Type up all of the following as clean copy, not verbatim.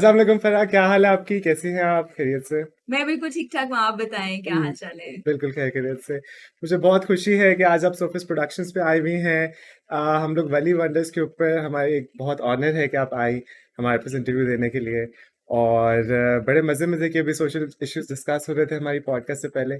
अस्सलाम वालेकुम फ़राह, क्या हाल है आपकी? कैसी हैं आप? खैरियत से? मैं बिल्कुल ठीक-ठाक हूँ, आप बताएँ क्या हुँ, हाल-चाल है? बिल्कुल खैरियत से। मुझे बहुत खुशी है कि आज आप सोफिस प्रोडक्शंस पे आई हुई हैं। हम लोग वली वंडर्स के ऊपर हमारी एक बहुत ऑनर है कि आप आई हमारे पास इंटरव्यू देने के लिए और बड़े मज़े-मज़े के अभी सोशल इश्यूज़ डिस्कस हो रहे थे हमारी पॉडकास्ट से पहले।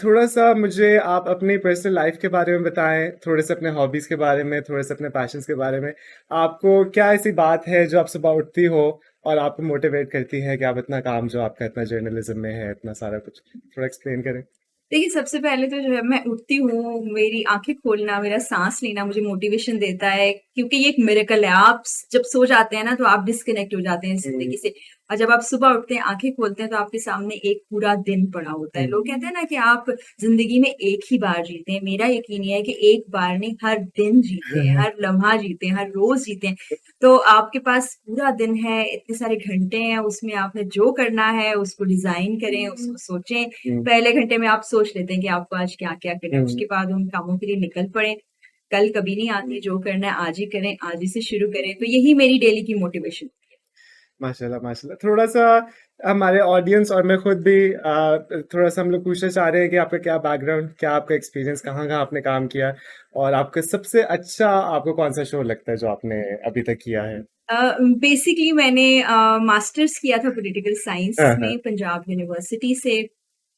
थोड़ा-सा मुझे आप अपनी पर्सनल लाइफ़ के बारे में बताएँ, थोड़े-से अपने हॉबीज़ के बारे में, थोड़े-से अपने पैशन्स के बारे में। आपको क्या ऐसी बात है जो आप सुबह उठती हो और आपको मोटिवेट करती है कि आप इतना काम जो आपका इतना जर्नलिज़्म में है, इतना सारा कुछ, थोड़ा एक्सप्लेन करें? देखिए, सबसे पहले तो जब मैं उठती हूँ, मेरी आँखें खोलना, मेरा साँस लेना मुझे मोटिवेशन देता है क्योंकि ये एक मिरेकल है। आप स जब सो जाते हैं ना, तो आप डिस्कनेक्ट हो जाते हैं हुँ, ज़िंदगी से और जब आप सुबह उठते हैं, आँखें खोलते हैं, तो आपके सामने एक पूरा दिन पड़ा होता है। हुँ, लोग कहते हैं ना कि आप ज़िंदगी में एक ही बार जीते हैं। मेरा यकीन ये है कि एक बार नहीं, हर दिन जीते हैं, हर लम्हा जीते हैं, हर रोज़ जीते हैं। तो आपके पास पूरा दिन है, इतने सारे घंटे हैं, उसमें आपने जो करना है, उसको डिज़ाइन करें, उसको सोचें। हुँ, पहले घंटे में आप सोच लेते हैं कि आपको आज क्या-क्या करना है, हुँ, उसके बाद उन कामों के लिए निकल पड़ें। कल कभी नहीं आती, जो करना है आज ही करें, आज ही से शुरू करें, तो यही मेरी डेली की मोटिवेशन होती है। माशाल्लाह, माशाल्लाह। थोड़ा-सा हमारे ऑडियंस और मैं खुद भी थोड़ा-सा हम लोग पूछना चाह रहे हैं कि आपका क्या बैकग्राउंड, क्या आपका एक्सपीरियंस, कहाँ-कहाँ आपने काम किया और आपका सबसे अच्छा आपको कौन-सा शो लगता है जो आपने अभी तक किया है? बेसिकली मैंने मास्टर्स किया था पॉलिटिकल साइंस हाँ, हाँ। में पंजाब यूनिवर्सिटी से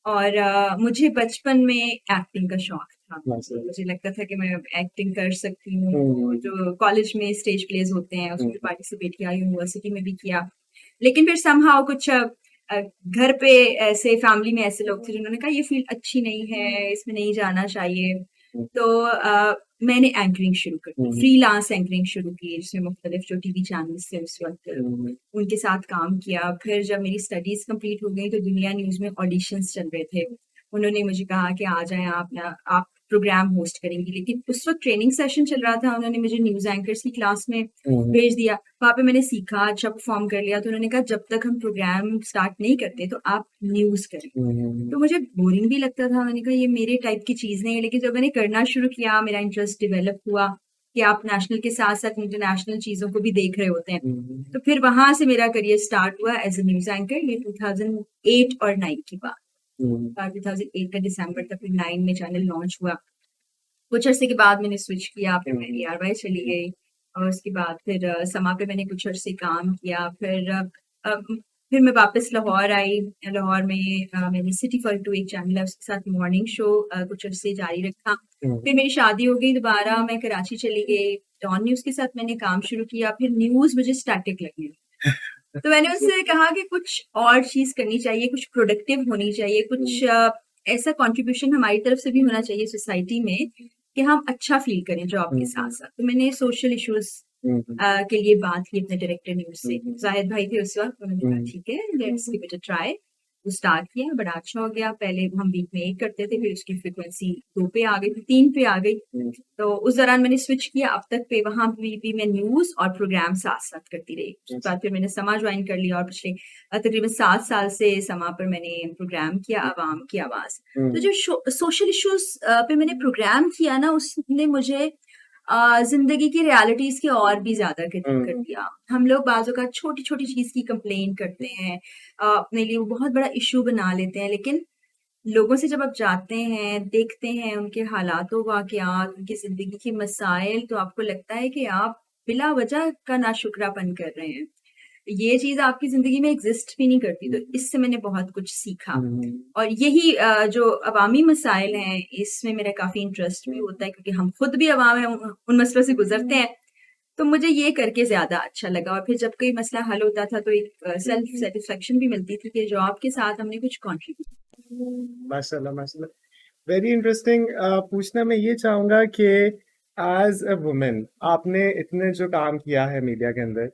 और मुझे बचपन में एक्टिंग का शौक था। तो माशाल्लाह। मुझे लगता था कि मैं एक्टिंग कर सकती हूँ, हुँ, जो कॉलेज में स्टेज प्लेज़ होते हैं, हुँ, उसमें पार्टिसिपेट किया, यूनिवर्सिटी में भी किया। लेकिन फिर समहाउ कुछ घर पे ऐसे फैमिली में ऐसे लोग थे जिन्होंने कहा ये फ़ील्ड अच्छी नहीं है, इसमें नहीं जाना चाहिए। हुँ, तो मैंने एंकरिंग शुरू कर दी, हुँ, फ्रीलांस एंकरिंग शुरू की जिसमें मुख्तलिफ जो टीवी चैनल्स थे उस वक़्त हुँ, उनके साथ काम किया। फिर जब मेरी स्टडीज़ कंप्लीट हो गई तो दुनिया न्यूज़ में ऑडिशंस चल रहे थे। उन्होंने मुझे कहा कि आ जाएँ आप प्रोग्राम होस्ट करेंगी। लेकिन उस वक़्त ट्रेनिंग सेशन चल रहा था, उन्होंने मुझे न्यूज़ एंकर्स की क्लास में हुँ, भेज दिया। वहाँ पे मैंने सीखा, अच्छा परफ़ॉर्म कर लिया, तो उन्होंने कहा जब तक हम प्रोग्राम स्टार्ट नहीं करते तो आप न्यूज़ करें। हुँ, हुँ, तो मुझे बोरिंग भी लगता था, मैंने कहा ये मेरे टाइप की चीज़ नहीं है, लेकिन जब मैंने करना शुरू किया, मेरा इंटरेस्ट डेवलप हुआ कि आप नेशनल के साथ-साथ इंटरनेशनल चीज़ों को भी देख रहे होते हैं। हुँ, तो फिर वहाँ से मेरा करियर स्टार्ट हुआ एज़ अ न्यूज़ एंकर, ये 2008 और 9 की बात। हुँ, 2008 का दिसंबर था, फिर 9 में चैनल लॉन्च हुआ। कुछ अरसे के बाद मैंने स्विच किया, फिर मैं हुँ, वीआरवाई चली गई और उसके बाद फिर समा पे मैंने कुछ अरसे काम किया। फिर मैं वापस लाहौर आई। लाहौर में मैंने सिटी फॉर टू एक चैनल है, उसके साथ मॉर्निंग शो कुछ अरसे जारी रखा। हुँ, फिर मेरी शादी हो गई, दोबारा मैं कराची चली गई। डॉन न्यूज़ के साथ मैंने काम शुरू किया, फिर न्यूज़ मुझे स्टैटिक लगने लगी। तो मैंने उससे कहा कि कुछ और चीज़ करनी चाहिए, कुछ प्रोडक्टिव होनी चाहिए, कुछ ऐसा कंट्रीब्यूशन हमारी तरफ से भी होना चाहिए सोसाइटी में कि हम अच्छा फ़ील करें जॉब के हुँ, हुँ, साथ-साथ। तो मैंने सोशल इश्यूज़ हुँ, हुँ, के लिए बात की अपने डायरेक्टर न्यूज़ हुँ, से। हुँ, ज़ाहिद भाई थे उस वक़्त, उन्होंने कहा हुँ, ठीक है, let's give it a try. वो स्टार्ट किया, बड़ा अच्छा हो गया। पहले हम वीक में 1 करते थे, फिर उसकी फ्रीक्वेंसी 2 पे आ गई, फिर 3 पे आ गई। हुँ, तो उस दौरान मैंने स्विच किया अब तक पे वहाँ भी मैं न्यूज़ और प्रोग्राम साथ-साथ करती रही। उसके बाद फिर मैंने समा जॉइन कर लिया और पिछले तकरीबन 7 साल से समा पर मैंने प्रोग्राम किया अवाम की आवाज़। तो हुँ, जो सोशल इश्यूज़ पे मैंने प्रोग्राम किया ना उसने मुझे ज़िंदगी की रियलिटीज़ के और भी ज़्यादा करीब कर हुँ, दिया। हम लोग बाज़ औक़ात छोटी-छोटी चीज़ की कंप्लेन करते हैं अपने लिए वो बहुत बड़ा इश्यू बना लेते हैं लेकिन लोगों से जब आप जाते हैं, देखते हैं उनके हालातों वाक़यात, उनकी ज़िंदगी के मसाइल, तो आपको लगता है कि आप बिला वजह का नाशुक्रापन कर रहे हैं। ये चीज़ आपकी ज़िंदगी में एग्ज़िस्ट भी नहीं करती, तो इससे मैंने बहुत कुछ सीखा। हुँ, और यही जो अवामी मसाइल हैं, इसमें मेरा काफ़ी इंटरेस्ट भी होता है क्योंकि हम खुद भी अवाम हैं, उन मसलों से गुज़रते हैं। तो मुझे ये करके ज़्यादा अच्छा लगा और फिर जब कोई मसला हल होता था, तो एक सेल्फ सैटिस्फैक्शन भी मिलती थी कि जॉब के साथ हमने कुछ कंट्रीब्यूट माशाल्लाह, माशाल्लाह। वेरी इंटरेस्टिंग पूछना मैं ये चाहूँगा कि एज़ अ वुमन आपने इतने जो काम किया है मीडिया के अंदर,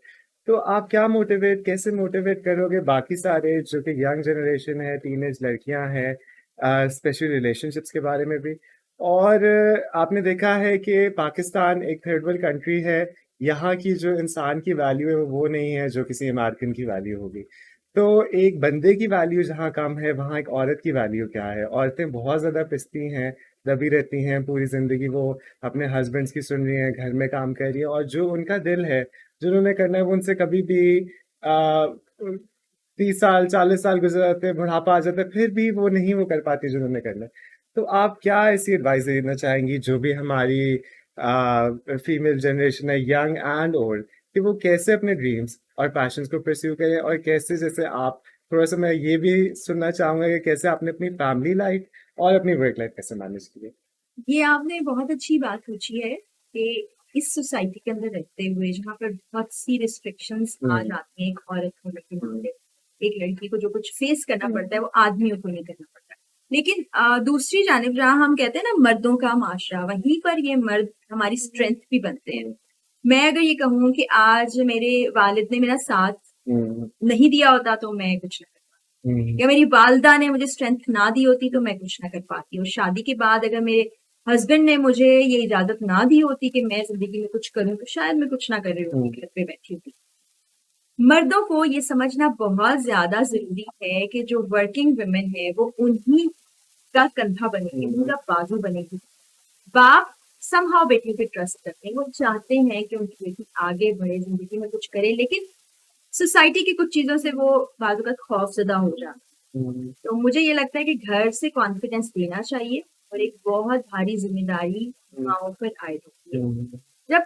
तो आप क्या मोटिवेट कैसे मोटिवेट करोगे बाकी सारे जो कि यंग जनरेशन है, टीनेज लड़कियाँ हैं स्पेशली रिलेशनशिप्स के बारे में भी? और आपने देखा है कि पाकिस्तान एक थर्ड वर्ल्ड कंट्री है, यहाँ की जो इंसान की वैल्यू है वो नहीं है जो किसी अमेरिकन की वैल्यू होगी। तो एक बंदे की वैल्यू जहाँ कम है, वहाँ एक औरत की वैल्यू क्या है? औरतें बहुत ज़्यादा पिसती हैं, दबी रहती हैं, पूरी ज़िंदगी वो अपने हस्बैंड्स की सुन रही हैं, घर में काम कर रही हैं और जो उन्होंने करना है, वो उनसे कभी भी 30 साल 40 साल गुजर जाते हैं, बुढ़ापा आ जाता है, फिर भी वो नहीं वो कर पाती जो उन्होंने करना है। तो आप क्या ऐसी एडवाइस देना चाहेंगी जो भी हमारी फीमेल जनरेशन है, यंग एंड ओल्ड, कि वो कैसे अपने ड्रीम्स और पैशंस को परस्यू करें, और कैसे, जैसे आप, थोड़ा-सा मैं ये भी सुनना चाहूँगा कि कैसे आपने अपनी फैमिली लाइफ और अपनी वर्क लाइफ कैसे मैनेज की है? ये आपने बहुत अच्छी बात पूछी है कि इस सोसाइटी के अंदर रहते हुए जहाँ पर बहुत सी रिस्ट्रिक्शंस आ हुँ, जाती हैं एक औरत होने के हुँ, नाते, एक लड़की को जो कुछ फेस करना पड़ता है वो आदमियों को नहीं करना पड़ता। लेकिन दूसरी जानिब जहाँ हम कहते हैं ना मर्दों का माशरा, वहीं पर ये मर्द हमारी स्ट्रेंथ भी बनते हैं। हुँ, मैं अगर ये कहूँ कि आज मेरे वालिद ने मेरा साथ हुँ, नहीं दिया होता तो मैं कुछ ना कर पाती, हुँ, या मेरी वालिदा ने मुझे स्ट्रेंथ ना दी होती तो मैं कुछ ना कर पाती, और शादी के बाद अगर मेरे हस्बैंड ने मुझे ये इजाज़त ना दी होती कि मैं ज़िंदगी में कुछ करूँ, तो शायद मैं कुछ ना कर रही होती, हुँ, घर पे बैठी होती। मर्दों को ये समझना बहुत ज़्यादा ज़रूरी है कि जो वर्किंग वुमेन है, वो उन्हीं का कंधा बनेगी, हुँ, उनका बाजू बनेगी। बाप समहाउ बेटियों पे ट्रस्ट करते हैं, वो चाहते हैं कि उनकी बेटी आगे बढ़े, ज़िंदगी में कुछ करे, लेकिन सोसाइटी की कुछ चीज़ों से वो बाज़-औक़ात खौफ़ज़दा हो जाते हैं। हुँ, तो मुझे ये लगता है कि घर से कॉन्फिडेंस देना चाहिए, और एक बहुत भारी ज़िम्मेदारी हुँ, माँओं पर आयद होती है। हुँ, जब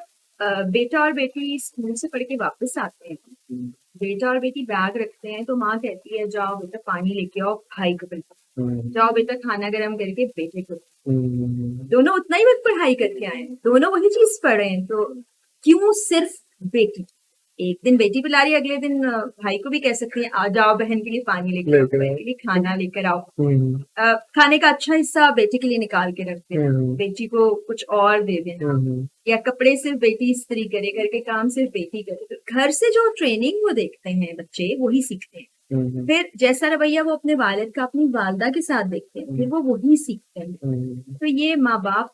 बेटा और बेटी स्कूल से पढ़ के वापस आते हैं, हुँ, बेटा और बेटी बैग रखते हैं, तो माँ कहती है, "जाओ बेटा पानी लेके आओ भाई को पिलाओ, हुँ, जाओ बेटा खाना गरम करके बेटे को।" हुँ, दोनों उतना ही वक़्त पढ़ाई करके आए हैं, दोनों वही चीज़ पढ़ रहे हैं, तो क्यों सिर्फ़ बेटी? एक दिन बेटी पिला रही है, अगले दिन भाई को भी कह सकती हैं, "आ जाओ बहन के लिए पानी लेके आओ, लेकर बहन आओ। के लिए खाना लेकर आओ।" हुँ, खाने का अच्छा हिस्सा बेटी के लिए निकाल के रख देना, हुँ, बेटी को कुछ और दे देना, हुँ, या कपड़े सिर्फ़ बेटी इस्त्री करे, घर के काम सिर्फ़ बेटी करे। तो घर से जो ट्रेनिंग वो देखते हैं बच्चे, वही सीखते हैं। हुँ, फिर जैसा रवैया वो अपने वालिद का अपनी वालिदा के साथ देखते हैं, फिर हुँ, वो वही सीखते हैं। हुँ, तो ये माँ-बाप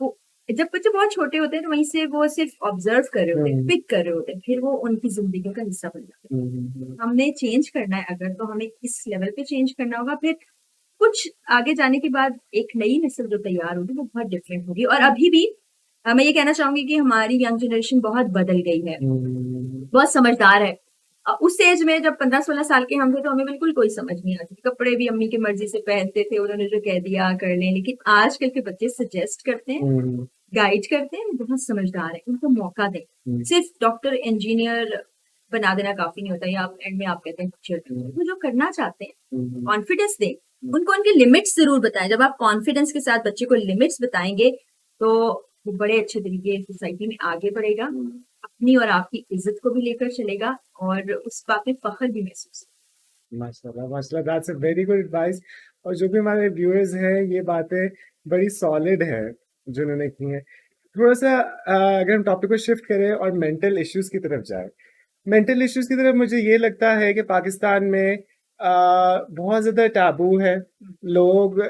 को, जब बच्चे बहुत छोटे होते हैं तो वहीं से वो सिर्फ़ ऑब्ज़र्व कर रहे होते हैं, हुँ, पिक कर रहे होते हैं, फिर वो उनकी ज़िंदगी का हिस्सा बन जाते हुँ, हैं। हुँ, हमने चेंज करना है अगर, तो हमें इस लेवल पे चेंज करना होगा, फिर कुछ आगे जाने के बाद एक नई नस्ल जो तैयार होगी वो बहुत डिफरेंट होगी। और अभी भी मैं ये कहना चाहूँगी कि हमारी यंग जनरेशन बहुत बदल गई है, हुँ, बहुत समझदार है। उस एज में जब 15-16 साल के हम थे तो हमें बिल्कुल कोई समझ नहीं आती थी। कपड़े भी अम्मी की मर्ज़ी से पहनते थे, उन्होंने जो कह दिया कर लें। लेकिन आजकल के बच्चे सजेस्ट करते हैं, हुँ, गाइड करते हैं, बहुत समझदार हैं, उनको मौका दें। हुँ, सिर्फ़ डॉक्टर, इंजीनियर बना देना काफ़ी नहीं होता, या आप एंड में आप कहते हैं टीचर। वो जो करना चाहते हैं, हुँ, कॉन्फिडेंस दें, उनको उनकी लिमिट्स ज़रूर बताएँ। जब आप कॉन्फिडेंस के साथ बच्चे को लिमिट्स बताएँगे, तो वो बड़े अच्छे तरीके सोसाइटी में आगे बढ़ेगा, हुँ। अपनी और आपकी इज़्ज़त को भी लेकर चलेगा, और उस बात में फ़ख्र भी महसूस। माशाल्लाह, माशाल्लाह, that's a very good advice. और जो भी हमारे व्यूअर्स हैं, ये बातें बड़ी सॉलिड हैं जो उन्होंने की हैं। थोड़ा-सा अगर हम टॉपिक को शिफ्ट करें और मेंटल इश्यूज़ की तरफ जाएँ। मेंटल इश्यूज़ की तरफ मुझे ये लगता है कि पाकिस्तान में बहुत ज़्यादा टैबू है। लोग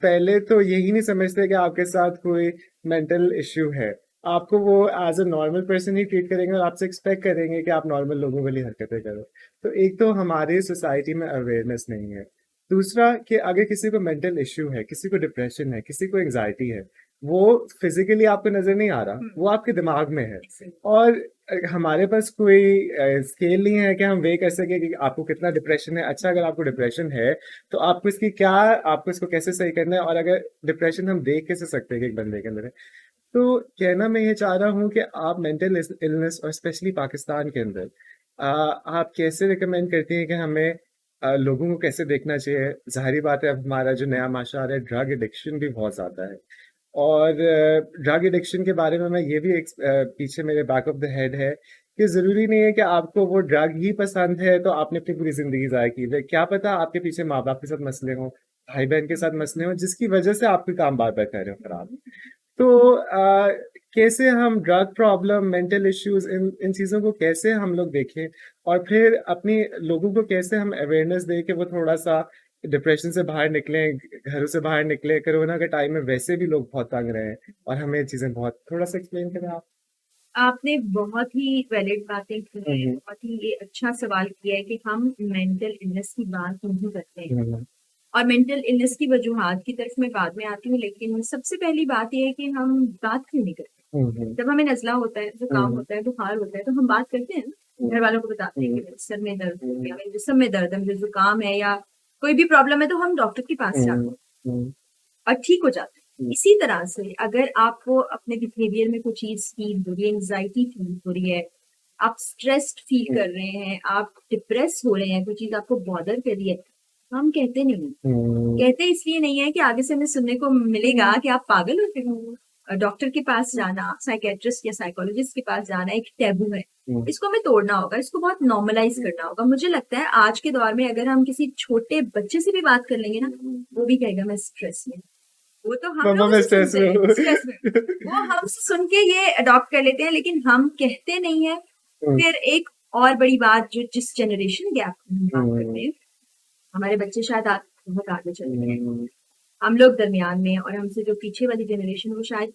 पहले तो यही नहीं समझते कि आपके साथ कोई मेंटल इश्यू है। आपको वो as a normal person he treat करेंगे और आपसे एक्सपेक्ट करेंगे कि आप नॉर्मल लोगों वाली हरकतें करो। तो एक तो हमारी सोसाइटी में अवेयरनेस नहीं है। दूसरा कि अगर किसी को मेंटल इश्यू है, किसी को डिप्रेशन है, किसी को एंग्ज़ायटी है, वो फिज़िकली आपको नज़र नहीं आ रहा, हुँ, वो आपके दिमाग में है। सही। और हमारे पास कोई स्केल नहीं है कि हम वेइ कर सकें कि आपको कितना डिप्रेशन है। अच्छा, अगर आपको डिप्रेशन है, तो आपको इसको कैसे सही करना है, और अगर डिप्रेशन हम देख कैसे सकते हैं कि एक बंदे के अंदर है। तो कहना मैं ये चाह रहा हूँ कि आप मेंटल इलनेस और स्पेशली पाकिस्तान के अंदर आप कैसे रिकमेंड करती हैं कि हमें लोगों को कैसे देखना चाहिए? ज़ाहिर-सी बात है, अब हमारा जो नया माशा आ रहा है, ड्रग एडिक्शन भी बहुत ज़्यादा है। और ड्रग एडिक्शन के बारे में मैं ये भी पीछे मेरे बैक ऑफ द हेड है कि ज़रूरी नहीं है कि आपको वो ड्रग ही पसंद है तो आपने अपनी पूरी ज़िंदगी ज़ाया की है। क्या पता आपके पीछे माँ-बाप के साथ मसले हों, भाई-बहन के साथ मसले हों, जिसकी वजह से आपके काम बार-बार कर रहे हो खराब। तो कैसे हम ड्रग प्रॉब्लम, मेंटल इश्यूज़, इन इन चीज़ों को कैसे हम लोग देखें, और फिर अपनी लोगों को कैसे हम अवेयरनेस दें कि वो थोड़ा-सा डिप्रेशन से बाहर निकलें, घरों से बाहर निकलें। कोरोना के टाइम में वैसे भी लोग बहुत तंग रहे हैं और हमें ये चीज़ें बहुत, थोड़ा-सा एक्सप्लेन करें आप? आपने बहुत ही वैलिड बातें की हुँ, हैं, हुँ। बहुत ही ये अच्छा सवाल किया है कि हम मेंटल इलनेस की बात नहीं करते हैं। हुँ, हुँ। और मेंटल इलनेस की वजूहात की तरफ मैं बाद में आती हूँ, लेकिन सबसे पहली बात ये है कि हम बात क्यों नहीं करते? हुँ, हुँ। जब हमें नज़ला होता है, हुँ, ज़ुकाम हुँ। होता है, बुखार होता है, तो हम बात करते हैं ना। घर वालों को बताते हैं कि हुँ, मेरे सर में दर्द हो हुँ, गया, मेरे जिस्म में दर्द है, मुझे जुकाम है या कोई भी प्रॉब्लम है तो हम डॉक्टर के पास जाते हुँ, हैं हुँ, और ठीक हो जाते हैं। हुँ, इसी तरह से अगर आपको अपने बिहेवियर में कोई चीज़ फ़ील हो रही है, एंग्ज़ायटी फ़ील हो रही है, आप स्ट्रेस्ड फ़ील हुँ, कर रहे हैं, आप डिप्रेस हो रहे हैं, कोई चीज़ आपको बॉदर कर रही है, हम कहते नहीं हैं। हुँ, कहते इसलिए नहीं है कि आगे से हमें सुनने को मिलेगा कि आप पागल हो गए हो। डॉक्टर के पास जाना, साइकियाट्रिस्ट या साइकोलॉजिस्ट के पास जाना एक टैबू है। हुँ, इसको हमें तोड़ना होगा, इसको बहुत नॉर्मलाइज़ करना होगा। मुझे लगता है आज के दौर में अगर हम किसी छोटे बच्चे से भी बात कर लेंगे ना, वो भी कहेगा मैं स्ट्रेस में हूँ। वो तो हम मम्मा लोगों मैं से स्ट्रेस सुनते में हैं, हूँ। स्ट्रेस में। वो हमसे सुन के ये अडॉप्ट कर लेते हैं लेकिन हम कहते नहीं हैं। हुँ, फिर एक और बड़ी बात जो जिस जनरेशन गैप की हम बात करते हुँ, हैं, हमारे बच्चे शायद बहुत आगे चले गए हैं। हुँ, हम लोग दरमियान में हैं और हमसे जो पीछे वाली जनरेशन वो शायद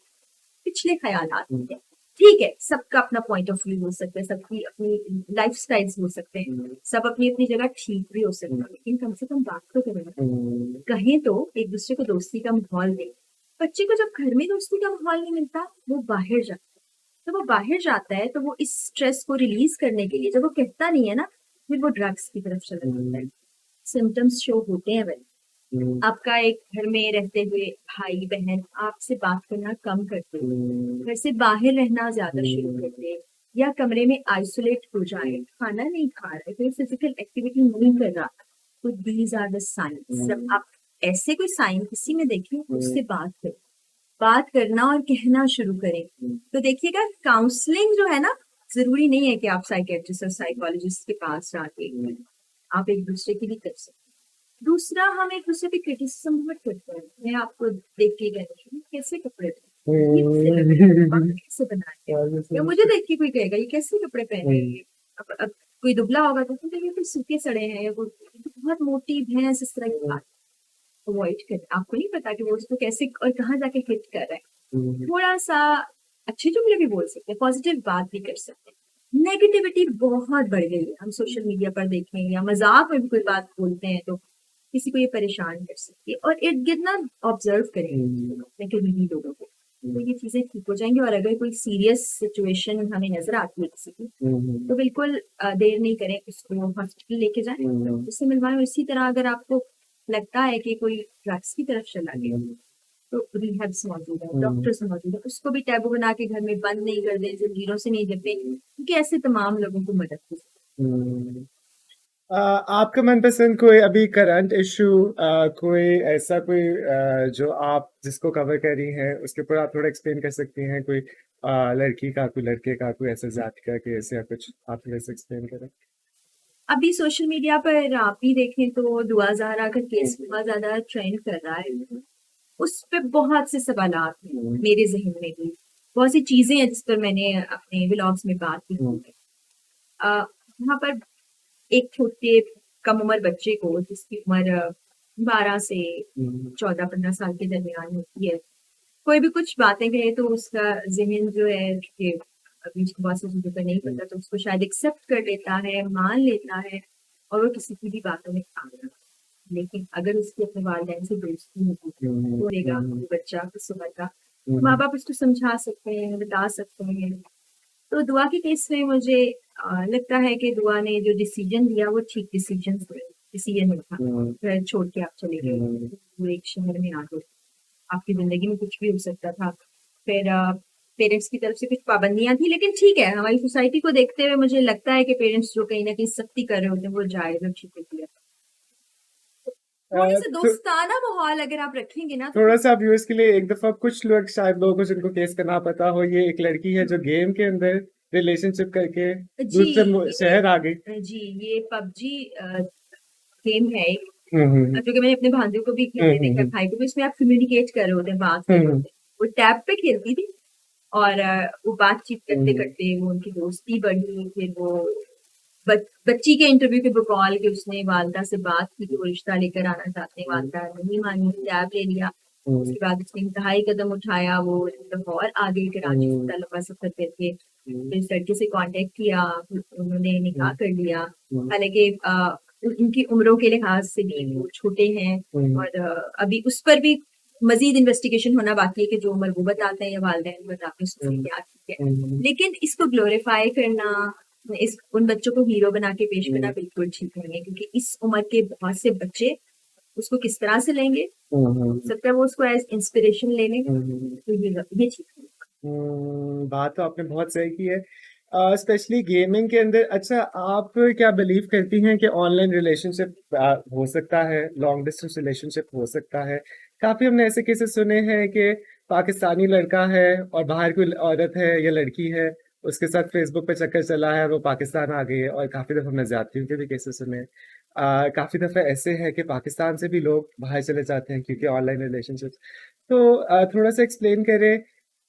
पिछले ख़यालात हुँ, की है। ठीक है, सबका अपना पॉइंट ऑफ व्यू हो सकता है, सबकी अपनी लाइफ़स्टाइल्स हो सकते हैं, हुँ, सब अपनी-अपनी जगह ठीक भी हो सकते हुँ, हैं, लेकिन कम से कम बात तो करें ना। हुँ, कहें तो एक-दूसरे को दोस्ती का माहौल दें। बच्चे को जब घर में दोस्ती का माहौल नहीं मिलता, वो बाहर जाता है। जब वो बाहर जाता है, तो वो इस स्ट्रेस को रिलीज़ करने के लिए जब वो कहता नहीं है ना, फिर वो ड्रग्स की तरफ चला जाता है। हुँ, सिम्पटम्स शो होते हैं वही। हुँ, आपका एक घर में रहते हुए भाई-बहन आपसे बात करना कम कर दे, हुँ, घर से बाहर रहना ज़्यादा शुरू कर हुँ, दे या कमरे में आइसोलेट हो जाए, खाना नहीं खा रहा है, कोई फिज़िकल एक्टिविटी नहीं कर रहा, तो दीज़ आर द साइन्स। जब हुँ, आप ऐसे कोई साइन किसी में देखें, हुँ, उससे बात करें। बात करना और कहना शुरू करें। हुँ, तो देखिएगा काउंसलिंग जो है ना, ज़रूरी नहीं है कि आप साइकियाट्रिस्ट और साइकोलॉजिस्ट के पास जाके हुँ, आप एक-दूसरे की भी कर सकते हैं। दूसरा हम एक-दूसरे पे क्रिटिसिज़्म बहुत करते हैं। मैं आपको देख के कह रही हूँ, कैसे कपड़े पहने हैं? अजीब से लग रहे हैं, बाल कैसे बनाए हैं? या मुझे देख के कोई कहेगा ये कैसे कपड़े पहने हैं हुँ, ये? अब कोई दुबला होगा तो कहेगा ये तो सूखे सड़े हैं या वो बहुत मोटी भैंस इस तरह की बात अवॉइड करें। आपको नहीं पता कि वो उसको कैसे और कहाँ जाके हिट कर रहा है। हुँ, थोड़ा-सा अच्छे जुमले भी बोल सकते हैं, पॉज़िटिव बात भी कर सकते हैं। नेगेटिविटी बहुत बढ़ गई है। हम सोशल मीडिया पर देखें या मज़ाक में भी कोई बात बोलते हैं तो किसी को ये परेशान कर सकती है और इर्द-गिर्द ना ऑब्ज़र्व करें हुँ, अपने करीबी लोगों को। तो हुँ, ये चीज़ें ठीक हो जाएँगी और अगर कोई सीरियस सिचुएशन हमें नज़र आती है किसी की, हुँ, तो बिल्कुल देर नहीं करें, उसको हॉस्पिटल लेके जाएँ, हुँ, डॉक्टर से मिलवाएँ और इसी तरह अगर आपको लगता है कि कोई ड्रग्स की तरफ चला गया हुँ, तो रिहैब्स मौजूद है, हुँ, डॉक्टर्स मौजूद है, उसको भी टैबू बना के घर में बंद नहीं कर दें, ज़ंजीरों से नहीं जकड़ें, क्योंकि ऐसे तमाम लोगों को मदद की हुँ। आपका मनपसंद कोई अभी करंट इश्यू कोई ऐसा कोई जो आप जिसको कवर कर रही हैं, उसके ऊपर आप थोड़ा एक्सप्लेन कर सकती हैं? कोई लड़की का, कोई लड़के का, कोई ऐसा जाति का केस या कुछ आप थोड़ा सा एक्सप्लेन करें? अभी सोशल मीडिया पर आप भी देखें तो दुआ ज़हरा का हुँ, केस बहुत ज़्यादा ट्रेंड कर रहा है। उस पे बहुत से सवालात हैं, हुँ, मेरे ज़हन में भी। बहुत सी चीज़ें हैं जिस पर मैंने अपने व्लॉग्स में बात भी की हुँ, है। वहाँ पर एक छोटे कम उम्र बच्चे को जिसकी उम्र 12 से हुँ, 14-15 साल के दरमियान होती है। कोई भी कुछ बातें कहे तो उसका ज़हन जो है कि अभी उसको बहुत सी चीज़ों का नहीं हुँ, पता तो उसको शायद एक्सेप्ट कर लेता है, मान लेता है और वो किसी की भी बातों में आ जाता है। लेकिन अगर उसकी अपने वालिदैन से दोस्ती होगी, हुँ, तो रहेगा हुँ, कोई बच्चा किस उम्र का, हुँ, माँ-बाप उसको समझा सकते हैं, बता सकते हैं। तो दुआ के केस में मुझे लगता है कि दुआ ने जो डिसीज़न लिया वो ठीक डिसीज़न था। हुँ, घर छोड़ के आप चले गए, हुँ, वो एक शहर में आ गए। आपकी ज़िंदगी में कुछ भी हो सकता था। फिर पेरेंट्स की तरफ से कुछ पाबंदियाँ थी, लेकिन ठीक है, हमारी सोसाइटी को देखते हुए मुझे लगता है कि पेरेंट्स जो कहीं न कहीं सख्ती कर रहे होते हैं, वो जायज़ और ठीक होती है। अ, थोड़े-से तो दोस्ताना माहौल अगर आप रखेंगे ना, तो फिर थोड़ा-सा आप व्यूअर्स के लिए एक दफ़ा कुछ लोग शायद लोगों को जिनको केस का ना पता हो, ये एक लड़की है जो गेम के अंदर रिलेशनशिप करके जी, दूसरे शहर आ गई। जी, ये पबजी गेम है एक हुँ, हुँ, हुँ। जो कि मैंने अपने भांजे को भी हुँ, खेलते हुँ, देखा है, हुँ। भाई को भी इसमें आप कम्युनिकेट कर रहे होते हैं, बात कर हुँ, रहे हुँ। होते हैं। वो टैब पे खेलती थी और वो बातचीत हुँ, करते-करते वो उनकी दोस्ती बढ़ी, फिर वो बच्ची के इंटरव्यू के बकौल कि उसने वालिदा से बात की कि वो रिश्ता लेकर आना चाहते हैं, हुँ, वालिदा नहीं मानी, टैब ले लिया। हुँ, उसके बाद उसने इंतहाई कदम उठाया, वो लाहौर आ गई कराची से हुँ, इतना लंबा सफ़र करके, हुँ, फिर इस लड़के से कॉन्टैक्ट किया, फिर उन्होंने निकाह हुँ, कर लिया। हुँ, हालाँकि उनकी उम्रों के लिहाज़ से भी हुँ, वो छोटे हैं हुँ, और अभी उस पर भी मज़ीद इन्वेस्टिगेशन होना बाकी है कि जो उम्र वो बताते हैं या वालिदैन बताते हैं उसमें से हुँ, क्या ठीक है। हुँ, लेकिन इसको ग्लोरीफाई करना इस उन बच्चों को हीरो बना के पेश करना हुँ, बिल्कुल ठीक नहीं है, क्योंकि इस उम्र के बहुत से बच्चे उसको किस तरह से लेंगे, हुँ, हो हुँ, सकता है वो उसको एज़ इंस्पिरेशन ले लें, हुँ, हुँ। तो ये ठीक नहीं। बात तो आपने बहुत सही की है। स्पेशली गेमिंग के अंदर अच्छा आप क्या बिलीव करती हैं कि ऑनलाइन रिलेशनशिप हो सकता है, लॉन्ग डिस्टेंस रिलेशनशिप हो सकता है? काफ़ी हमने ऐसे केसेस सुने हैं कि पाकिस्तानी लड़का है और बाहर कोई औरत है या लड़की है, उसके साथ फेसबुक पे चक्कर चला है, वो पाकिस्तान आ गई है और काफ़ी दफ़ा हमने ज़्यादतियों के भी केसेस सुने हैं। काफ़ी दफ़ा ऐसे है कि पाकिस्तान से भी लोग बाहर चले जाते हैं क्योंकि ऑनलाइन रिलेशनशिप्स तो थोड़ा-सा एक्सप्लेन करें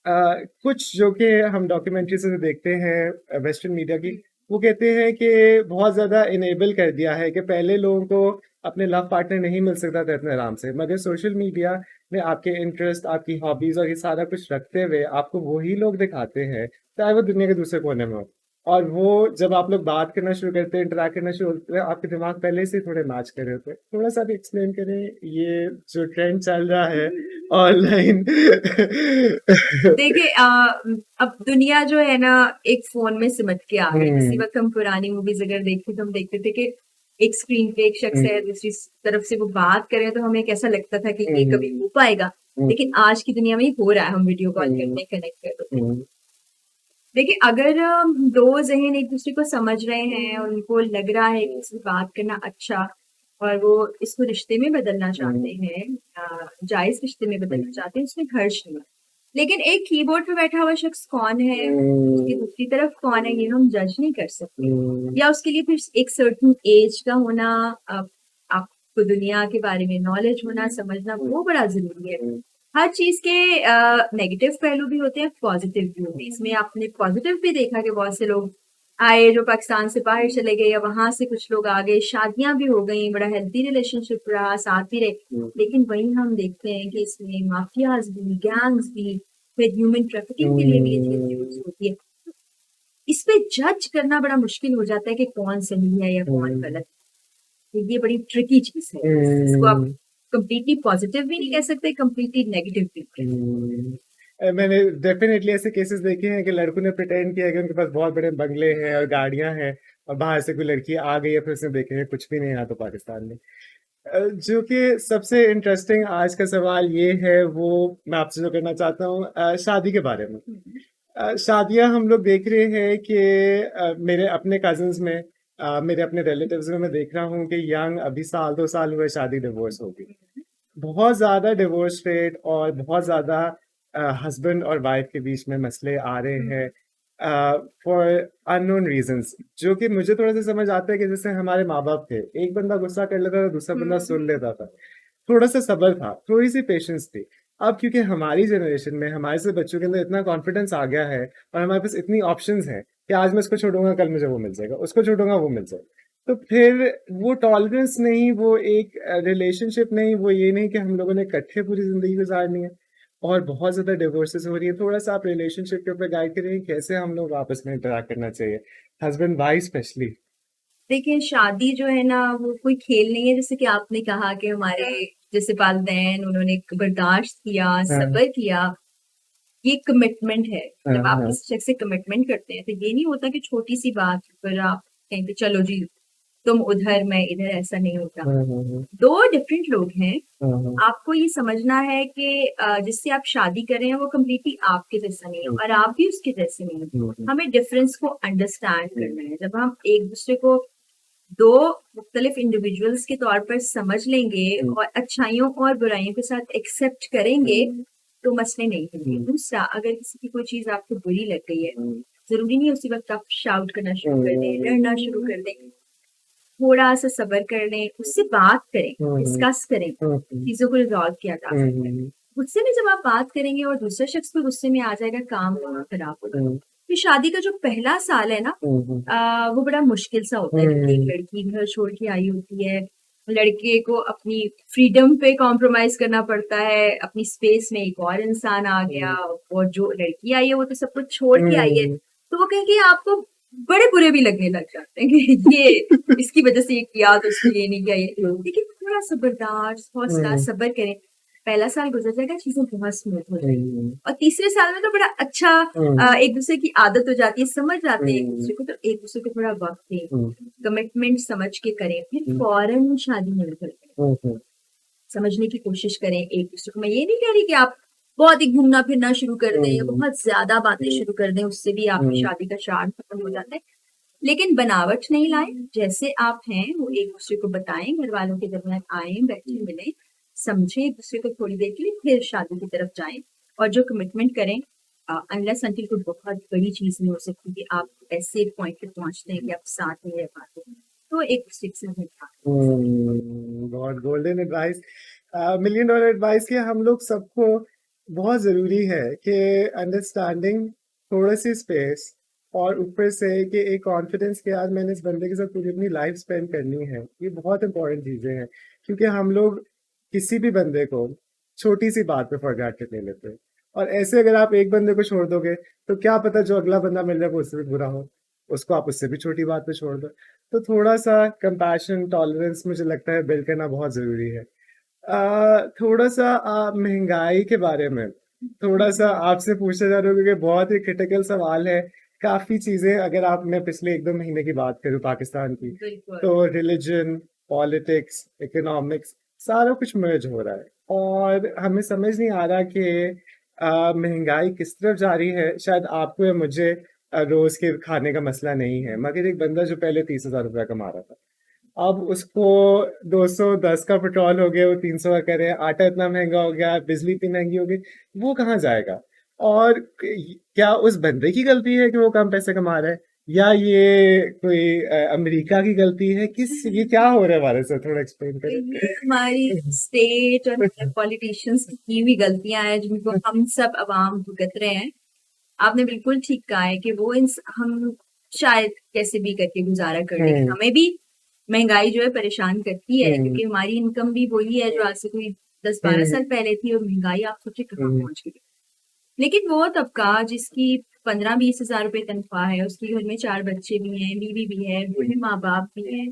कुछ जो कि हम डॉक्यूमेंट्री से देखते हैं वेस्टर्न मीडिया की, वो कहते हैं कि बहुत ज़्यादा इनेबल कर दिया है कि पहले लोगों को अपने लव पार्टनर नहीं मिल सकता था इतने आराम से, मगर सोशल मीडिया ने आपके इंटरेस्ट, आपकी हॉबीज़ और ये सारा कुछ रखते हुए आपको वही लोग दिखाते हैं, चाहे वो दुनिया के दूसरे कोने में हो। और वो जब आप लोग बात करना शुरू करते हैं, इंटरैक्ट करना शुरू होते हैं, आपके दिमाग पहले से ही थोड़े मैच कर रहे होते हैं। थोड़ा-सा भी एक्सप्लेन करें, ये जो ट्रेंड चल रहा है ऑनलाइन देखिए अब दुनिया जो है ना एक फ़ोन में सिमट के आ गई। किसी हुँ, वक़्त हम पुरानी मूवीज़ अगर देखते तो हम देखते थे कि एक स्क्रीन पे एक शख्स हुँ, है, दूसरी तरफ से वो बात कर रहे हैं तो हमें कैसा लगता था कि ये कभी हुँ, हो पाएगा। हुँ, लेकिन आज की दुनिया में ये हो रहा है, हम वीडियो कॉल हुँ, करते हैं, कनेक्ट कर लेते हैं। हुँ, देखिए अगर 2 ज़हन एक-दूसरे को समझ रहे हैं और उनको लग रहा है कि इससे बात करना अच्छा और वो इसको रिश्ते में बदलना चाहते हुँ, हैं जायज़ रिश्ते में हुँ, बदलना चाहते हैं, उसमें हर्ज नहीं है। लेकिन एक कीबोर्ड पे बैठा हुआ शख्स कौन है, उसकी हुँ, दूसरी तरफ कौन है, ये हम जज नहीं कर सकते। हुँ, या उसके लिए फिर एक सर्टेन एज का होना, आपको दुनिया के बारे में नॉलेज होना, समझना वो बड़ा ज़रूरी है। हुँ, हर चीज़ के नेगेटिव पहलू भी होते हैं, पॉज़िटिव भी होते हैं। इसमें आपने पॉज़िटिव भी देखा कि बहुत से लोग आए जो पाकिस्तान से बाहर चले गए या वहाँ से कुछ लोग आ गए, शादियाँ भी हो गईं, बड़ा हेल्दी रिलेशनशिप रहा, साथ भी रहे। हुँ, लेकिन वहीं हम देखते हैं कि इसमें माफियाज़ भी, गैंग्स भी, फिर ह्यूमन ट्रैफिकिंग के लिए भी ये चीज़ यूज़ हुँ, होती है। इस पे जज करना बड़ा मुश्किल हो जाता है कि कौन सही है या कौन हुँ, गलत है। ये बड़ी ट्रिकी चीज़ है। इसको आप हुँ, कंप्लीटली पॉज़िटिव भी नहीं कह सकते, कंप्लीटली नेगेटिव भी नहीं कह सकते। हुँ। मैंने डेफ़िनेटली ऐसे केसेस देखे हैं कि लड़कों ने प्रिटेंड किया कि उनके पास बहुत बड़े बंगले हैं और गाड़ियाँ हैं और बाहर से कोई लड़की आ गई है, फिर उसने देखा है कुछ भी नहीं है यहाँ तो पाकिस्तान में। जो कि सबसे इंटरेस्टिंग आज का सवाल ये है, वो मैं आपसे जो करना चाहता हूँ शादी के बारे में। हुँ, शादियाँ हम लोग देख रहे हैं कि मेरे अपने कज़िन्स में मेरे अपने रिलेटिव्स में मैं देख रहा हूँ कि यंग अभी साल 2 साल हुए शादी डिवोर्स हो गई। हुँ, बहुत ज़्यादा डिवोर्स रेट और बहुत ज़्यादा हस्बैंड और वाइफ के बीच में मसले आ रहे हुँ, हैं फॉर अननोन रीज़न्स जो कि मुझे थोड़ा-सा समझ आता है कि जैसे हमारे माँ-बाप थे, एक बंदा गुस्सा कर लेता था, दूसरा बंदा हुँ, सुन लेता था। थोड़ा-सा सब्र था, थोड़ी-सी पेशेंस थी। अब क्योंकि हमारी जनरेशन में हमारे से बच्चों के अंदर इतना कॉन्फिडेंस आ गया है और हमारे पास इतनी ऑप्शंस हैं कि आज मैं इसको छोड़ूँगा, कल मुझे वो मिल जाएगा, उसको छोड़ूँगा, वो मिल जाएगा। तो फिर वो टॉलरेंस नहीं, वो एक रिलेशनशिप नहीं, वो ये नहीं कि हम लोगों ने इकट्ठे पूरी ज़िंदगी गुज़ारनी है और बहुत ज़्यादा डिवोर्सेज़ हो रही है। थोड़ा-सा आप रिलेशनशिप के ऊपर गाइड करिए, कैसे हम लोग आपस में इंटरैक्ट करना चाहिए? Husband wife specially. देखिए, शादी जो है ना वो कोई खेल नहीं है जैसे कि आपने कहा कि हमारे जैसे वालिदैन उन्होंने बर्दाश्त किया, हाँ, सब्र किया, ये कमिटमेंट है। हाँ, जब आप हाँ। किसी शख्स से कमिटमेंट करते हैं तो ये नहीं होता कि छोटी-सी बात पर आप कहें कि चलो जी, तुम उधर मैं इधर, ऐसा नहीं होता। हाँ, हाँ, हाँ। 2 डिफरेंट लोग हैं, हाँ, हाँ। आपको ये समझना है कि जिससे आप शादी कर रहे हैं वो कंप्लीटली आपके जैसा नहीं है हुँ, और आप भी उसके जैसे नहीं हैं। हुँ, हुँ, हमें डिफरेंस को अंडरस्टैंड हुँ, करना है। जब हम एक-दूसरे को 2 मुख्तलिफ इंडिविजुअल्स के तौर पर समझ लेंगे हुँ, और अच्छाइयों और बुराइयों के साथ एक्सेप्ट करेंगे, हुँ, तो मसले नहीं होंगे। हुँ, दूसरा, अगर किसी की कोई चीज़ आपको बुरी लग गई है, हुँ, ज़रूरी नहीं है उसी वक़्त आप शाउट करना शुरू कर दें, हुँ, लड़ना शुरू कर दें। थोड़ा-सा सब्र कर लें, उससे बात करें, हुँ, डिस्कस करें, हुँ, हुँ, चीज़ों को रिज़ॉल्व किया जा सकता है। हुँ, गुस्से में जब आप बात करेंगे और दूसरा शख्स भी गुस्से में आ जाएगा, काम वहाँ खराब होगा। हुँ, फिर शादी का जो पहला साल है ना हुँ, हुँ, वो बड़ा मुश्किल सा होता है क्योंकि एक हुँ, लड़की घर छोड़ के आई होती है, लड़के को अपनी फ्रीडम पे कॉम्प्रोमाइज़ करना पड़ता है, अपनी स्पेस में एक और इंसान आ गया और जो लड़की आई है वो तो सब कुछ छोड़ के आई है, हुँ, तो वो कहीं कहीं आपको बड़े बुरे भी लगने लग जाते हैं कि ये इसकी वजह से ये किया तो इसने ये नहीं किया ये। लेकिन थोड़ा-सा बर्दाश्त, हौसला, हुँ, सब्र करें। पहला साल गुज़र जाएगा, चीज़ें बहुत स्मूथ हो जाएँगी हुँ, और तीसरे साल में तो बड़ा अच्छा हुँ, एक-दूसरे की आदत हो जाती है, समझ जाते हैं हुँ, एक-दूसरे को, तो एक-दूसरे को थोड़ा वक़्त दें, हुँ, कमिटमेंट समझ के करें, फिर हुँ, फ़ौरन शादी नहीं करें। हुँ, हुँ, समझने की कोशिश करें एक-दूसरे को। मैं ये नहीं कह रही कि आप बहुत ही घूमना-फिरना शुरू कर दें या हुँ, बहुत ज़्यादा बातें हुँ, शुरू कर दें, उससे भी आपकी हुँ, शादी का चार्म खत्म हो जाता है। लेकिन बनावट नहीं लाएँ, जैसे आप हैं वो एक-दूसरे को बताएँ, घरवालों के दरमियान आएँ, बैठें, मिलें, समझें एक-दूसरे को थोड़ी देर के लिए, फिर शादी की तरफ जाएँ और जो कमिटमेंट करें अनलेस अंटिल कोई बहुत बड़ी चीज़ नहीं हो सकती कि आप ऐसे पॉइंट पे पहुँचते हैं कि आप साथ नहीं रह पाते। तो एक-दूसरे के साथ निभाएँ। बहुत golden advice million dollar advice कि हम लोग सबको बहुत ज़रूरी है कि अंडरस्टैंडिंग, थोड़ी-सी स्पेस और ऊपर से कि एक कॉन्फिडेंस कि यार मैंने इस बंदे के साथ पूरी अपनी लाइफ़ स्पेंड करनी है। ये बहुत इम्पोर्टेंट चीज़ें हैं, क्योंकि हम लोग किसी भी बंदे को छोटी-सी बात पे फॉर ग्रांटेड ले लेते हैं और ऐसे अगर आप एक बंदे को छोड़ दोगे, तो क्या पता जो अगला बंदा मिल रहा है वो उससे भी बुरा हो। उसको आप उससे भी छोटी बात पे छोड़ दो। तो थोड़ा-सा कंपैशन, टॉलरेंस मुझे लगता है बिल्ड करना बहुत ज़रूरी है। थोड़ा-सा महँगाई के बारे में, थोड़ा-सा आपसे पूछना चाह रहा हूँ क्योंकि बहुत ही क्रिटिकल सवाल है। काफ़ी चीज़ें अगर आप मैं पिछले 1-2 महीने की बात करूँ पाकिस्तान की, बिल्कुल। तो रिलिजन, पॉलिटिक्स, इकोनॉमिक्स सारा कुछ मर्ज हो रहा है और हमें समझ नहीं आ रहा कि महँगाई किस तरफ जा रही है। शायद आपको या मुझे रोज़ के खाने का मसला नहीं है, मगर एक बंदा जो पहले ₹30,000 कमा रहा था, अब उसको 210 का पेट्रोल हो गया, वो 300 का करे, आटा इतना महँगा हो गया, बिजली इतनी महँगी हो गई, वो कहाँ जाएगा? और क क्या उस बंदे की गलती है कि वो कम पैसे कमा रहा है? या ये कोई अमेरिका की गलती है? ये क्या हो रहा है हमारे साथ? थोड़ा एक्सप्लेन तो करें? ये हमारी स्टेट और हमारे पॉलिटिशियंस की भी गलतियां हैं जिनको हम सब अवाम भुगत रहे हैं। आपने बिल्कुल ठीक कहा है कि वो हम शायद कैसे भी करके गुजारा कर लें। हुँ, हमें भी महंगाई जो है परेशान करती है हुँ, क्योंकि हमारी इनकम भी वही है जो आज से कोई 10-12 हुँ, साल पहले थी और महंगाई आप सोचिए कहाँ हुँ, पहुंच गई। लेकिन वो तबका जिसकी 15-20 हजार रुपए तनख्वाह है, उसके घर में 4 बच्चे भी हैं, बीवी भी है, बूढ़े माँ-बाप भी हैं,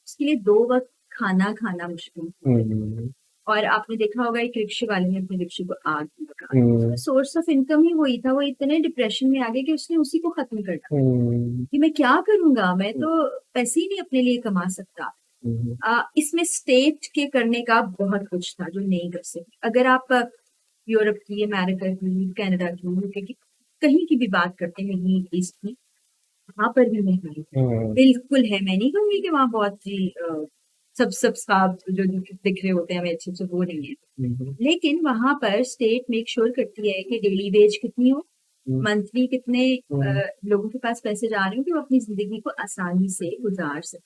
उसके लिए 2 वक़्त खाना खाना मुश्किल है। हुँ, और आपने देखा होगा एक रिक्शे वाले ने अपने रिक्शे को आग में लगा दी। उसका हुँ, सोर्स ऑफ इनकम ही वही था, वो इतने डिप्रेशन में आ गए कि उसने उसी को खत्म कर डाला हुँ, कि मैं क्या करूँगा? मैं तो पैसे ही नहीं अपने लिए कमा सकता। हुँ, इसमें स्टेट के करने का बहुत कुछ था जो नहीं कर सकी। अगर आप यूरोप की, अमेरिका की, कनाडा की, यूके की, कहीं की भी बात करते हैं मिडल ईस्ट की, वहाँ पर भी महँगाई है। हुँ, बिल्कुल है, मैं नहीं कहूँगी कि वहाँ बहुत ही सब साफ जो दिख रहे होते हैं हमें अच्छे-अच्छे वो नहीं है। हुँ, लेकिन वहाँ पर स्टेट मेक श्योर करती है कि डेली वेज कितनी हो, हुँ, मंथली कितने हुँ, लोगों के पास पैसे जा रहे हो कि वो अपनी ज़िंदगी को आसानी से गुज़ार सकें।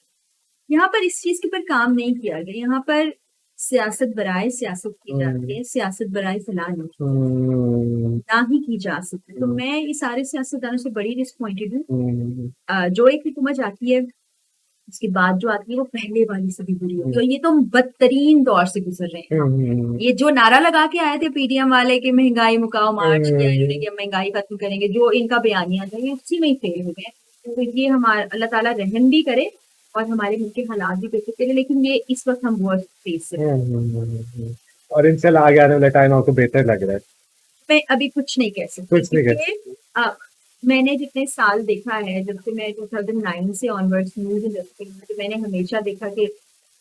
यहाँ पर इस चीज़ के ऊपर काम नहीं किया गया, यहाँ पर सियासत बराए सियासत की जाती हुँ, है, सियासत बराए फलाह नहीं की हुँ, ना ही की जा सकती। तो हुँ, मैं ये सारे सियासतदानों से बड़ी डिसअपॉइंटेड हूँ। हुँ, जो एक हुकूमत आती है, उसके बाद जो आती है वो पहले वाली से भी बुरी होती हुँ, है और ये तो हम बदतरीन दौर से गुज़र रहे हैं हम। हुँ, ये जो नारा लगा के आए थे पीडीएम वाले कि महँगाई मुकाओ मार्च किया इन्होंने हुँ, कि हम महँगाई खत्म करेंगे, जो इनका बयानिया था ये उसी में ही फेल हो गए। तो ये अल्लाह ताला रहम भी करे और हमारे मुल्क के हालात भी बेहतर करे लेकिन ये इस वक़्त हम बहुत फेस से हुँ, हुँ, हुँ। और इंशाल्लाह आगे आने वाला टाइम आपको बेहतर लग रहा है। मैं अभी कुछ नहीं कह सकती कुछ नहीं कर क्योंकि अ, मैंने जितने साल देखा है जब से मैं 2009 से ऑनवर्ड्स न्यूज़ इंडस्ट्री में तो मैंने हमेशा देखा कि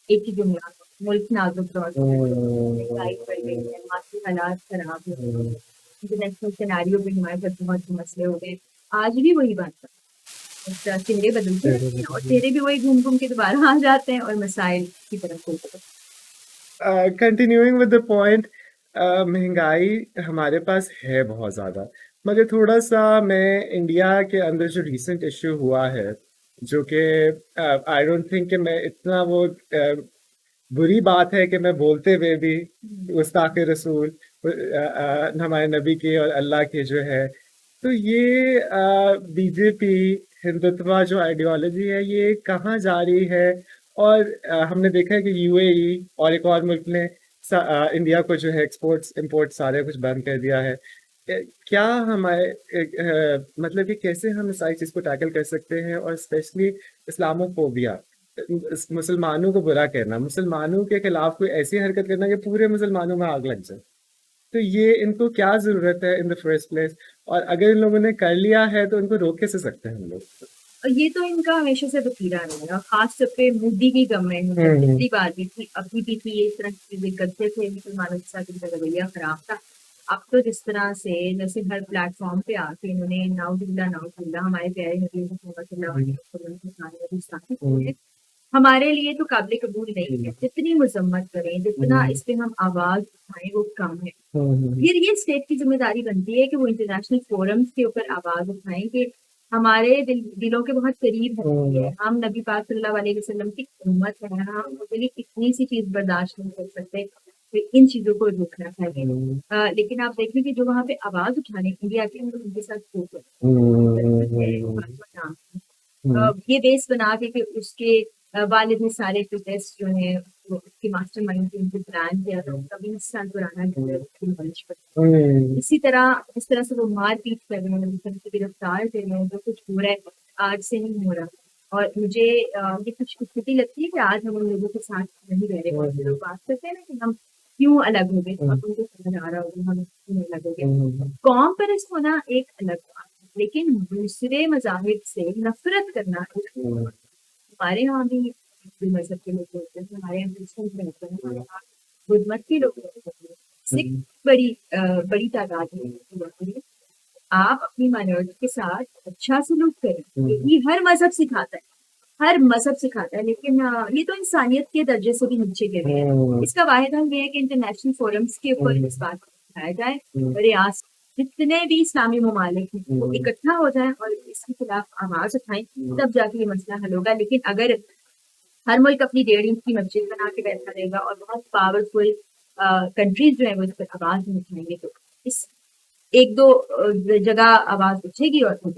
एक ही जुमला मुल्क नाजुक दौर से गुजर रहा है, महँगाई बढ़ गई है, माशी हालात खराब हो गए हैं, हुँ, इंटरनेशनल सिनेरियो पे हमारे साथ बहुत से मसले हो गए। आज भी वही बात है, बस चेहरे बदलते रहते हैं और चेहरे भी वही घूम-घूम के दोबारा आ जाते हैं और मसाइल की तरफ चलते रहते कंटिन्यूइंग विद द पॉइंट महँगाई हमारे पास है बहुत ज़्यादा, मगर थोड़ा-सा मैं इंडिया के अंदर जो रीसेंट इश्यू हुआ है, जो कि आई डोंट थिंक कि मैं इतना वो बुरी बात है कि मैं बोलते हुए भी हैं। गुस्ताख़ रसूल हमारे नबी की और अल्लाह की जो है, तो ये बीजेपी हिंदुत्व जो आइडियोलॉजी है, ये कहाँ जा रही है? और हमने देखा है कि यूएई और एक और मुल्क ने इंडिया को जो है एक्सपोर्ट्स इम्पोर्ट सारे कुछ बंद कर दिया है। क्या हमारे मतलब कि कैसे हम इस सारी चीज़ को टैकल कर सकते हैं और स्पेशली इस्लामोफ़ोबिया मुसलमानों को बुरा कहना, मुसलमानों के खिलाफ कोई ऐसी हरकत करना कि पूरे मुसलमानों में आग लग जाए। तो ये इनको क्या ज़रूरत है इन द फर्स्ट प्लेस? और अगर इन लोगों ने कर लिया है तो उनको रोक कैसे सकते हैं हम लोग? और ये तो इनका हमेशा से वतीरा रहेगा, खास तौर पे मोदी की गवर्नमेंट में हम्म पिछली बार भी थी, अभी भी थी, ये इस तरह की चीजें करते थे, मुसलमानों के साथ इनका रवैया खराब था। अब तो जिस तरह से जैसे हर प्लेटफॉर्म पे आके इन्होंने नाउजुबिल्लाह हमारे प्यारे नबी मोहम्मद सल्लल्लाहु अलैहि वसल्लम के सारे नबी स्थापित किए, हमारे लिए तो काबिल कबूल नहीं है। जितनी मजम्मत करें, जितना इस पे हम आवाज उठाएं, वो कम है। फिर ये स्टेट की जिम्मेदारी बनती है कि वो इंटरनेशनल फोरम्स के ऊपर आवाज उठाएं कि हमारे दिलों के बहुत करीब है, हम नबी पाक सल्लल्लाहु अलैहि वसल्लम की उम्मत है, हम उनके लिए इतनी सी चीज बर्दाश्त नहीं कर सकते, फिर इन चीजों को रोकना चाहिए। लेकिन आप देखें कि जो वहाँ पे आवाज उठाने इंडिया के हम लोग उनके साथ खूब ये बेस बना के कि उसके वालिद ने सारे प्रोटेस्ट जो है वो उसके मास्टरमाइंड टीम को प्लान किया था, उसका 20 साल पुराना घर है उसकी मंच पर। इसी तरह जिस तरह से वो मारपीट कर रहे हैं, जिस तरह से गिरफ्तार कर रहे हैं, जो कुछ हो रहा है आज से नहीं हो रहा। और मुझे ये खुशकिस्मती लगती है कि आज हम उन लोगों के साथ नहीं रह रहे। और जो लोग बात करते हैं ना कि हम क्यों अलग हो गए, तो अब उनको समझ आ रहा होगा हम क्यों अलग हो गए। कौम परस्त होना एक अलग बात है, लेकिन दूसरे मज़ाहिब से नफरत करना एक हमारे यहाँ भी हिंदू मज़हब के लोग होते हैं, हमारे यहाँ क्रिश्चियन भी होते हैं, हमारे यहाँ बुद्ध मत के लोग होते हैं, सिख बड़ी तादाद में होते हैं। आप अपनी माइनॉरिटी के साथ अच्छा सलूक करें, यही हर मज़हब सिखाता है, हर मज़हब सिखाता है। लेकिन ये तो इंसानियत के दर्जे से भी नीचे गिर गए हैं। इसका वाहिद हल ये है कि इंटरनेशनल फोरम्स के ऊपर इस बात को उठाया जाए, रियासत जितने भी इस्लामी ममालिक हैं वो इकट्ठा हो जाए और इसके खिलाफ आवाज उठाएं, तब जाके ये मसला हल होगा। लेकिन अगर हर मुल्क अपनी 1.5 इंच की मस्जिद बना के बैठा रहेगा और बहुत पावरफुल कंट्रीज जो है वो इस पर आवाज नहीं उठाएंगे, तो इस एक दो जगह आवाज उठेगी और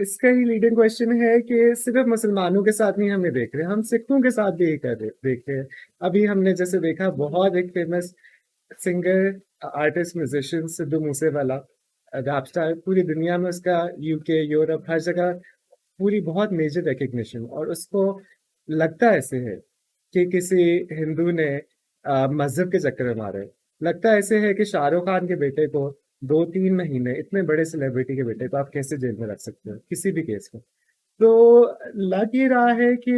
इसका ही लीडिंग क्वेश्चन है कि सिर्फ मुसलमानों के साथ नहीं हम ये देख रहे हैं, हम सिखों के साथ भी ये देख रहे हैं। अभी हमने जैसे देखा बहुत एक famous singer, artist, musician Sidhu Moosewala, rap star, पूरी दुनिया में उसका यूके, यूरोप, हर जगह पूरी बहुत मेजर रिकग्निशन। और उसको लगता ऐसे है कि किसी हिंदू ने मजहब के चक्कर में मारे। लगता ऐसे है कि शाहरुख खान के बेटे को 2-3 महीने, इतने बड़े सेलिब्रिटी के बेटे को आप कैसे जेल में रख सकते हो किसी भी केस में? तो लग ये रहा है कि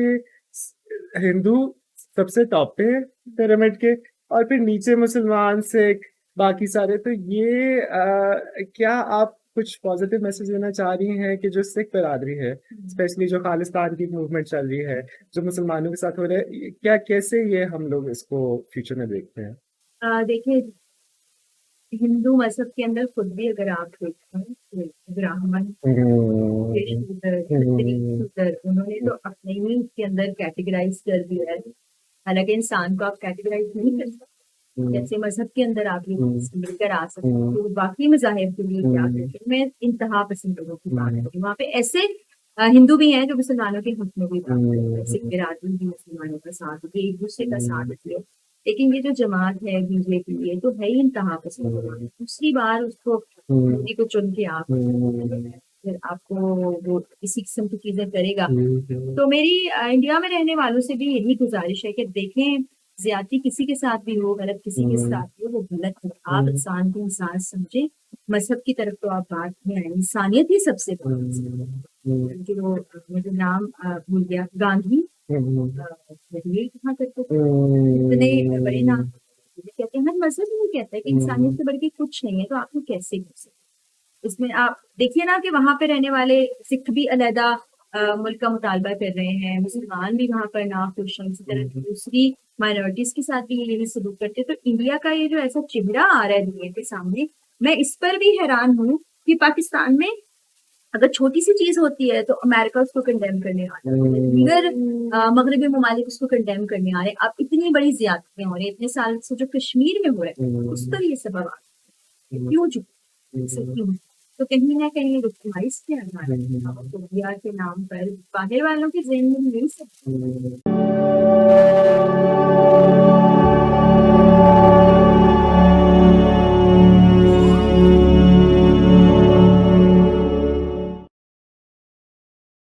हिंदू सबसे टॉप पे है पिरामिड के, और फिर नीचे मुसलमान, सिख, बाकी सारे। तो ये क्या आप कुछ पॉजिटिव मैसेज देना चाह रही हैं कि जो सिख बिरादरी है, स्पेशली जो खालिस्तान की मूवमेंट चल रही है, जो मुसलमानों के साथ हो रहा है, क्या कैसे ये हम लोग इसको फ्यूचर में देखते हैं? देखिए हिंदू मज़हब के अंदर खुद भी अगर आप देखें तो ब्राह्मण, शूद्र, खत्री, शूद्र, उन्होंने तो अपने ही इसके अंदर कैटेगराइज कर दिया है। हालांकि इंसान को आप कैटेगराइज नहीं कर सकते, जैसे मजहब के अंदर आप ये मिलकर आ सकते हैं, तो बाकी मजाहिब के लिए क्या करते हैं। मैं इंतहा पसंद लोगों की बात करूँ, वहाँ पे ऐसे हिंदू भी हैं जो मुसलमानों के हक में भी बात करते हैं, सिख बिरादरी भी मुसलमानों का साथ होती है, एक दूसरे का साथ होती है। लेकिन ये जो जमात है बीजेपी, ये तो है ही इंतहा पसंद लोग। दूसरी बार उसको मोदी को चुन के आप फिर आपको वो इसी किस्म की चीजें करेगा। तो मेरी इंडिया में रहने वालों से भी यही गुजारिश है कि देखें, ज्यादती किसी के साथ भी हो, गलत किसी के साथ भी हो, वो गलत है। आप इंसान को इंसान समझे, मजहब की तरफ तो आप बात में आए, इंसानियत ही सबसे बड़ी। जो वो मुझे नाम भूल गया, गांधी यही कहा करते थे, इतने बड़े नाम कहते हैं। हर मजहब ये कहता है कि इंसानियत से बढ़ के कुछ नहीं है, तो आपको कैसे कर सकते। इसमें आप देखिए ना कि वहां पे रहने वाले सिख भी अलहदा मुल्क का मुतालबा कर रहे हैं, मुसलमान भी वहां पर ना खुश हैं, इसी तरह दूसरी माइनॉरिटीज के साथ भी यही सलूक करते हैं। तो इंडिया का ये जो ऐसा चेहरा आ रहा है दुनिया के सामने, मैं इस पर भी हैरान हूँ कि पाकिस्तान में अगर छोटी सी चीज होती है तो अमेरिका उसको कंडेम करने आ रहा है, दीगर मगरबी ममालिक उसको कंडेम करने आ रहे हैं। अब इतनी बड़ी ज्यादतियां हो रही है, इतने साल से जो कश्मीर में हो रहा है, उस पर ये सबब आ क्यों क्यों? तो कहीं ना कहीं रुकवाइस के आधार के नाम पर बाहर वालों के जहन में नहीं सकते।